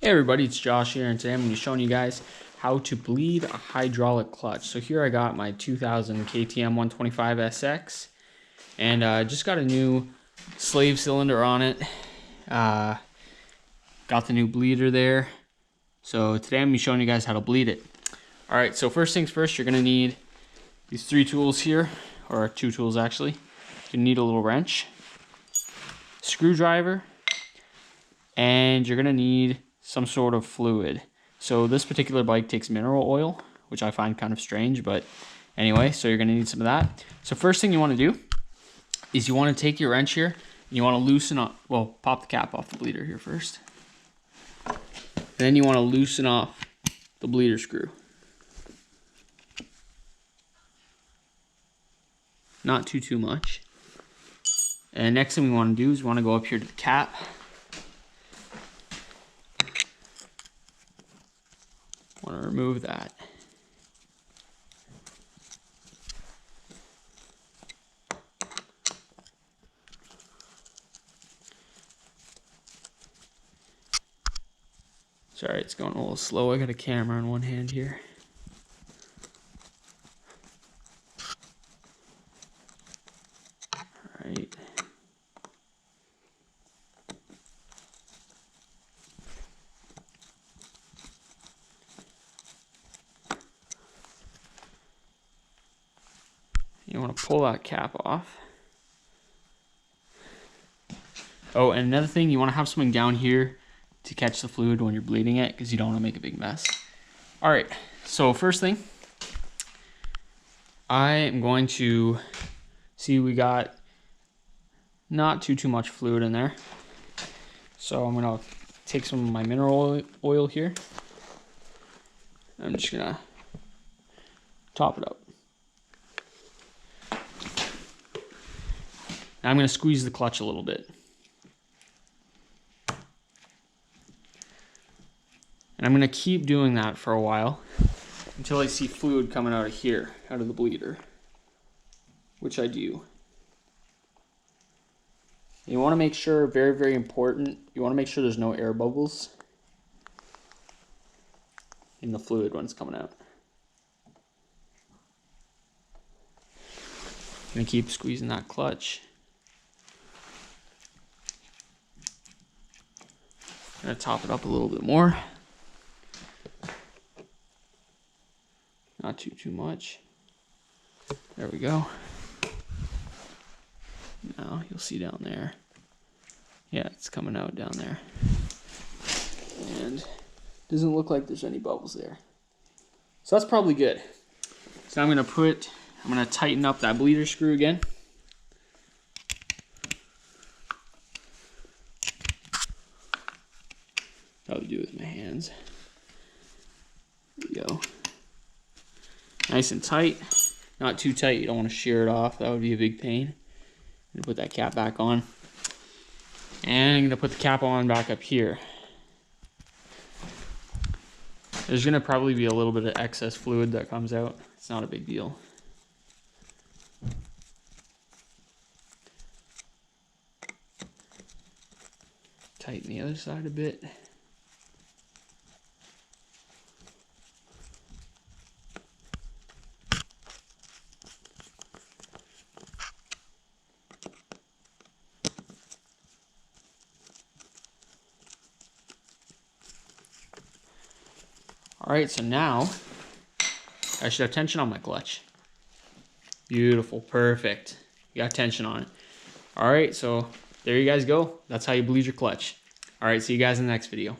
Hey everybody, it's Josh here, and today I'm going to be showing you guys how to bleed a hydraulic clutch. So here I got my 2000 KTM 125 SX, and just got a new slave cylinder on it. Got the new bleeder there. So today I'm going to be showing you guys how to bleed it. Alright, so first things first, you're going to need these 3 tools here, or 2 tools actually. You need a little wrench, screwdriver, and you're going to need some sort of fluid. So this particular bike takes mineral oil, which I find kind of strange, but anyway, so you're gonna need some of that. So first thing you wanna do is you wanna take your wrench here, and you wanna loosen up, well, pop the cap off the bleeder here first. And then you wanna loosen off the bleeder screw. Not too much. And next thing we wanna do is we wanna go up here to the cap. Want to remove that. Sorry, it's going a little slow. I got a camera in one hand here. All right. You want to pull that cap off. Oh, and another thing, you want to have something down here to catch the fluid when you're bleeding it, because you don't want to make a big mess. All right, so first thing, I am going to see we got not too much fluid in there. So I'm going to take some of my mineral oil here. I'm just going to top it up. Now I'm going to squeeze the clutch a little bit. And I'm going to keep doing that for a while until I see fluid coming out of here, out of the bleeder, which I do. You want to make sure, very important, you want to make sure there's no air bubbles in the fluid when it's coming out. I'm going to keep squeezing that clutch. I'm going to top it up a little bit more. Not too much. There we go. Now you'll see down there. Yeah, it's coming out down there. And doesn't look like there's any bubbles there. So that's probably good. So I'm going to tighten up that bleeder screw again. Probably do it with my hands. There we go. Nice and tight. Not too tight, you don't want to shear it off. That would be a big pain. I'm going to put that cap back on. And I'm going to put the cap on back up here. There's going to probably be a little bit of excess fluid that comes out. It's not a big deal. Tighten the other side a bit. All right, so now I should have tension on my clutch. Beautiful, perfect. You got tension on it. All right, so there you guys go. That's how you bleed your clutch. All right, see you guys in the next video.